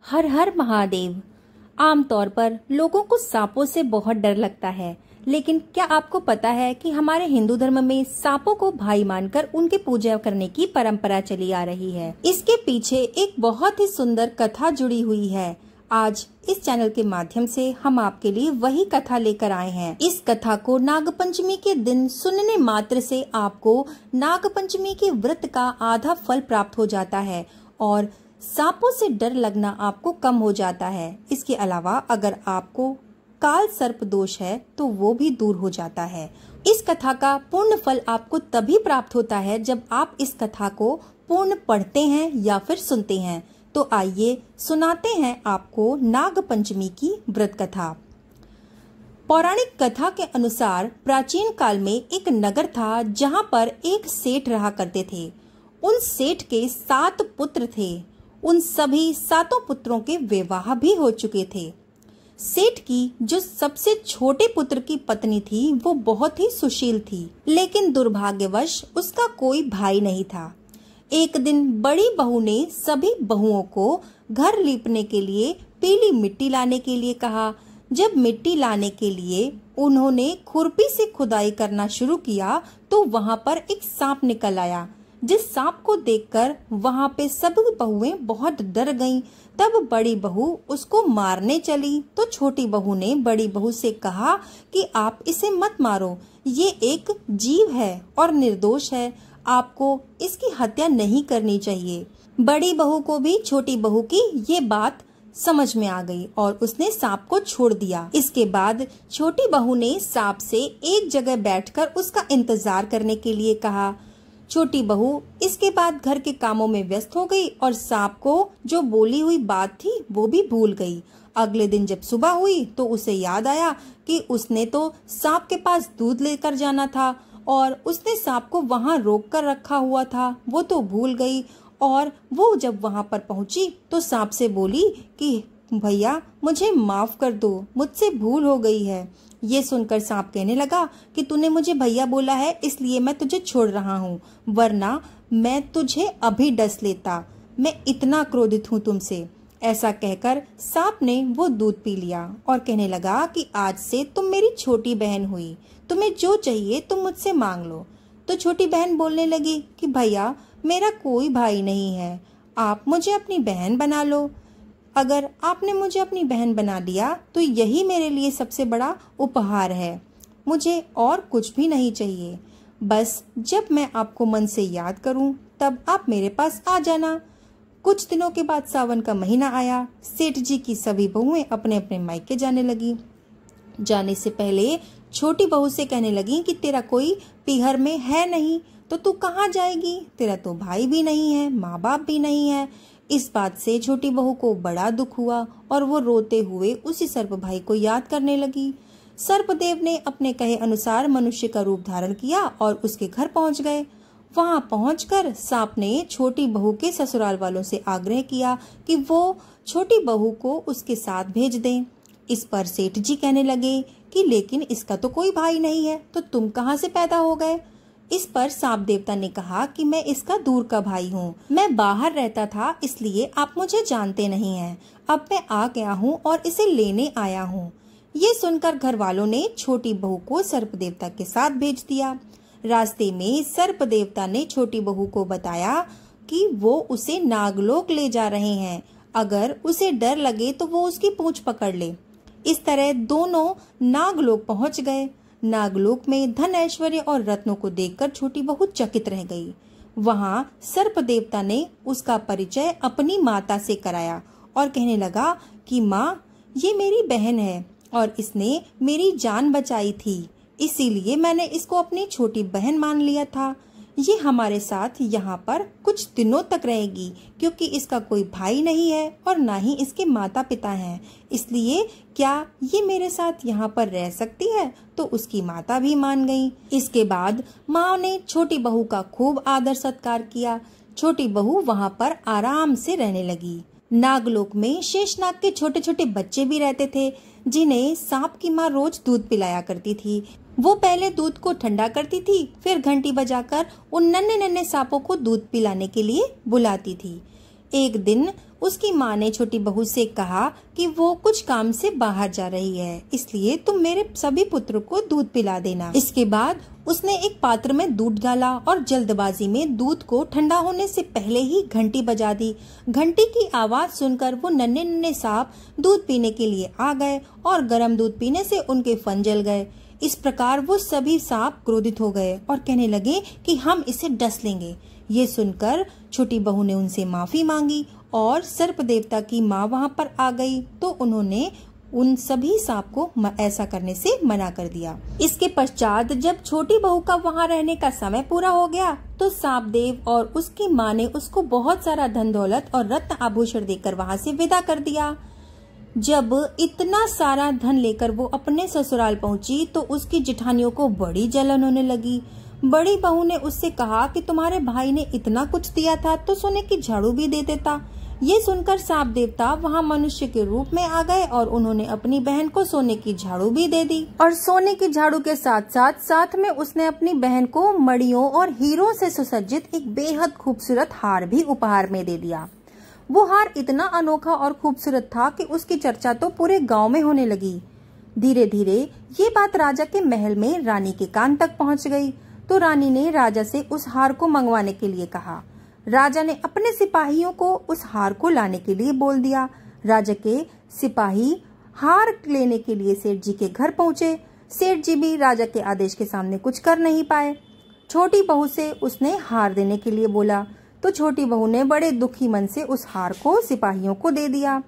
हर हर महादेव। आमतौर पर लोगों को सांपों से बहुत डर लगता है, लेकिन क्या आपको पता है कि हमारे हिंदू धर्म में सांपों को भाई मानकर उनकी पूजा करने की परंपरा चली आ रही है। इसके पीछे एक बहुत ही सुंदर कथा जुड़ी हुई है। आज इस चैनल के माध्यम से हम आपके लिए वही कथा लेकर आए हैं। इस कथा को नागपंचमी के दिन सुनने मात्र से आपको नागपंचमी के व्रत का आधा फल प्राप्त हो जाता है और सांपों से डर लगना आपको कम हो जाता है। इसके अलावा अगर आपको काल सर्प दोष है तो वो भी दूर हो जाता है। इस कथा का पूर्ण फल आपको तभी प्राप्त होता है जब आप इस कथा को पूर्ण पढ़ते हैं या फिर सुनते हैं। तो आइए सुनाते हैं आपको नागपंचमी की व्रत कथा। पौराणिक कथा के अनुसार प्राचीन काल में एक नगर था जहाँ पर एक सेठ रहा करते थे। उन सेठ के 7 पुत्र थे। उन सभी 7 पुत्रों के विवाह भी हो चुके थे। सेठ की जो सबसे छोटे पुत्र की पत्नी थी वो बहुत ही सुशील थी, लेकिन दुर्भाग्यवश उसका कोई भाई नहीं था। एक दिन बड़ी बहू ने सभी बहुओं को घर लीपने के लिए पीली मिट्टी लाने के लिए कहा। जब मिट्टी लाने के लिए उन्होंने खुरपी से खुदाई करना शुरू किया तो वहां पर एक सांप निकल आया। जिस सांप को देखकर वहां पे सभी बहुएं बहुत डर गईं। तब बड़ी बहू उसको मारने चली तो छोटी बहू ने बड़ी बहू से कहा कि आप इसे मत मारो, ये एक जीव है और निर्दोष है, आपको इसकी हत्या नहीं करनी चाहिए। बड़ी बहू को भी छोटी बहू की ये बात समझ में आ गई और उसने सांप को छोड़ दिया। इसके बाद छोटी बहू ने सांप से एक जगह बैठकर उसका इंतजार करने के लिए कहा। छोटी बहू इसके बाद घर के कामों में व्यस्त हो गई और सांप को जो बोली हुई बात थी वो भी भूल गई। अगले दिन जब सुबह हुई तो उसे याद आया कि उसने तो सांप के पास दूध लेकर जाना था और उसने सांप को वहां रोक कर रखा हुआ था, वो तो भूल गई। और वो जब वहां पर पहुंची तो सांप से बोली कि भैया मुझे माफ कर दो, मुझसे भूल हो गई है। ये सुनकर सांप कहने लगा कि तूने मुझे भैया बोला है इसलिए मैं तुझे छोड़ रहा हूँ, वरना मैं तुझे अभी डस लेता, मैं इतना क्रोधित हूँ तुमसे। ऐसा कहकर सांप ने वो दूध पी लिया और कहने लगा कि आज से तुम मेरी छोटी बहन हुई, तुम्हें जो चाहिए तुम मुझसे मांग लो। तो छोटी बहन बोलने लगी कि भैया मेरा कोई भाई नहीं है, आप मुझे अपनी बहन बना लो। अगर आपने मुझे अपनी बहन बना लिया तो यही मेरे लिए सबसे बड़ा उपहार है, मुझे और कुछ भी नहीं चाहिए। बस जब मैं आपको मन से याद करूं तब आप मेरे पास आ जाना। कुछ दिनों के बाद सावन का महीना आया। सेठ जी की सभी बहुएं अपने अपने मायके जाने लगी। जाने से पहले छोटी बहू से कहने लगी कि तेरा कोई पीहर में है नहीं तो तू कहाँ जाएगी, तेरा तो भाई भी नहीं है, माँ बाप भी नहीं है। इस बात से छोटी बहू को बड़ा दुख हुआ और वो रोते हुए उसी सर्प भाई को याद करने लगी। सर्पदेव ने अपने कहे अनुसार मनुष्य का रूप धारण किया और उसके घर पहुंच गए। वहां पहुंचकर सांप ने छोटी बहू के ससुराल वालों से आग्रह किया कि वो छोटी बहू को उसके साथ भेज दें। इस पर सेठ जी कहने लगे कि लेकिन इसका तो कोई भाई नहीं है, तो तुम कहाँ से पैदा हो गए। इस पर सांप देवता ने कहा कि मैं इसका दूर का भाई हूँ, मैं बाहर रहता था इसलिए आप मुझे जानते नहीं हैं। अब मैं आ गया हूँ और इसे लेने आया हूँ। ये सुनकर घर वालों ने छोटी बहू को सर्प देवता के साथ भेज दिया। रास्ते में सर्प देवता ने छोटी बहू को बताया कि वो उसे नागलोक ले जा रहे हैं, अगर उसे डर लगे तो वो उसकी पूंछ पकड़ ले। इस तरह दोनों नागलोक पहुंच गए। नागलोक में धन ऐश्वर्य और रत्नों को देखकर छोटी बहू चकित रह गई। वहां सर्प देवता ने उसका परिचय अपनी माता से कराया और कहने लगा कि माँ ये मेरी बहन है और इसने मेरी जान बचाई थी, इसीलिए मैंने इसको अपनी छोटी बहन मान लिया था। ये हमारे साथ यहाँ पर कुछ दिनों तक रहेगी क्योंकि इसका कोई भाई नहीं है और ना ही इसके माता पिता हैं, इसलिए क्या ये मेरे साथ यहाँ पर रह सकती है। तो उसकी माता भी मान गई। इसके बाद माँ ने छोटी बहू का खूब आदर सत्कार किया। छोटी बहू वहाँ पर आराम से रहने लगी। नागलोक में शेषनाग के छोटे छोटे बच्चे भी रहते थे जिन्हें सांप की माँ रोज दूध पिलाया करती थी। वो पहले दूध को ठंडा करती थी, फिर घंटी बजाकर उन नन्हे नन्हे सांपों को दूध पिलाने के लिए बुलाती थी। एक दिन उसकी माँ ने छोटी बहू से कहा कि वो कुछ काम से बाहर जा रही है, इसलिए तुम मेरे सभी पुत्रों को दूध पिला देना। इसके बाद उसने एक पात्र में दूध डाला और जल्दबाजी में दूध को ठंडा होने से पहले ही घंटी बजा दी। घंटी की आवाज सुनकर वो नन्हे नन्हे सांप दूध पीने के लिए आ गए और गर्म दूध पीने से उनके फन जल गए। इस प्रकार वो सभी सांप क्रोधित हो गए और कहने लगे कि हम इसे डस लेंगे। ये सुनकर छोटी बहू ने उनसे माफी मांगी और सर्प देवता की माँ वहाँ पर आ गई तो उन्होंने उन सभी सांप को ऐसा करने से मना कर दिया। इसके पश्चात जब छोटी बहू का वहाँ रहने का समय पूरा हो गया तो सांप देव और उसकी माँ ने उसको बहुत सारा धन दौलत और रत्न आभूषण देकर वहाँ से विदा कर दिया। जब इतना सारा धन लेकर वो अपने ससुराल पहुंची तो उसकी जेठानियों को बड़ी जलन होने लगी। बड़ी बहू ने उससे कहा कि तुम्हारे भाई ने इतना कुछ दिया था तो सोने की झाड़ू भी दे देता। ये सुनकर सांप देवता वहाँ मनुष्य के रूप में आ गए और उन्होंने अपनी बहन को सोने की झाड़ू भी दे दी और सोने की झाड़ू के साथ में उसने अपनी बहन को मड़ियों और हीरों से सुसज्जित एक बेहद खूबसूरत हार भी उपहार में दे दिया। वो हार इतना अनोखा और खूबसूरत था कि उसकी चर्चा तो पूरे गांव में होने लगी। धीरे धीरे ये बात राजा के महल में रानी के कान तक पहुंच गई तो रानी ने राजा से उस हार को मंगवाने के लिए कहा। राजा ने अपने सिपाहियों को उस हार को लाने के लिए बोल दिया। राजा के सिपाही हार लेने के लिए सेठ जी के घर पहुंचे। सेठ जी भी राजा के आदेश के सामने कुछ कर नहीं पाए। छोटी बहू से उसने हार देने के लिए बोला तो छोटी बहू ने बड़े दुखी मन से उस हार को सिपाहियों को दे दिया।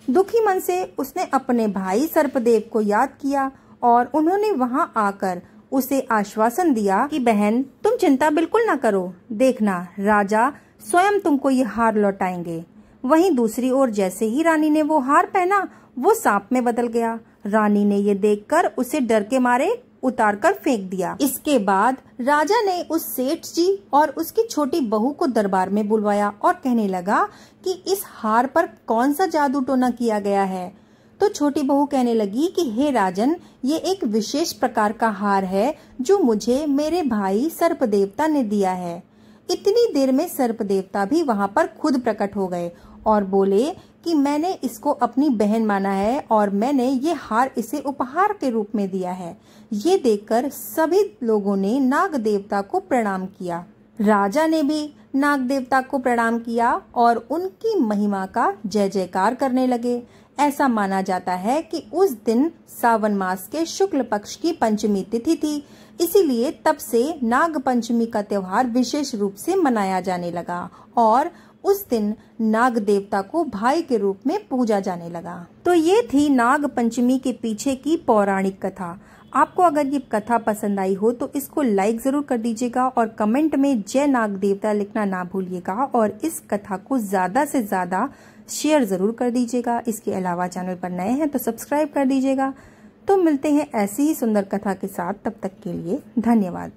दुखी मन से उसने अपने भाई सर्पदेव को याद किया और उन्होंने वहां आकर उसे आश्वासन दिया कि बहन तुम चिंता बिल्कुल ना करो, देखना राजा स्वयं तुमको ये हार लौटाएंगे। वहीं दूसरी ओर जैसे ही रानी ने वो हार पहना वो सांप में बदल गया। रानी ने ये देखकर उसे डर के मारे उतारकर फेंक दिया। इसके बाद राजा ने उस सेठ जी और उसकी छोटी बहू को दरबार में बुलवाया और कहने लगा कि इस हार पर कौन सा जादू टोना किया गया है। तो छोटी बहू कहने लगी कि हे राजन, ये एक विशेष प्रकार का हार है जो मुझे मेरे भाई सर्प देवता ने दिया है। इतनी देर में सर्प देवता भी वहाँ पर खुद प्रकट हो गए और बोले कि मैंने इसको अपनी बहन माना है और मैंने ये हार इसे उपहार के रूप में दिया है। ये देखकर सभी लोगों ने नाग देवता को प्रणाम किया। राजा ने भी नाग देवता को प्रणाम किया और उनकी महिमा का जय जयकार करने लगे। ऐसा माना जाता है कि उस दिन सावन मास के शुक्ल पक्ष की पंचमी तिथि थी, इसीलिए तब से नाग पंचमी का त्योहार विशेष रूप से मनाया जाने लगा और उस दिन नाग देवता को भाई के रूप में पूजा जाने लगा। तो ये थी नाग पंचमी के पीछे की पौराणिक कथा। आपको अगर ये कथा पसंद आई हो तो इसको लाइक जरूर कर दीजिएगा और कमेंट में जय नाग देवता लिखना ना भूलिएगा और इस कथा को ज्यादा से ज्यादा शेयर जरूर कर दीजिएगा। इसके अलावा चैनल पर नए हैं तो सब्सक्राइब कर दीजिएगा। तो मिलते हैं ऐसी ही सुंदर कथा के साथ, तब तक के लिए धन्यवाद।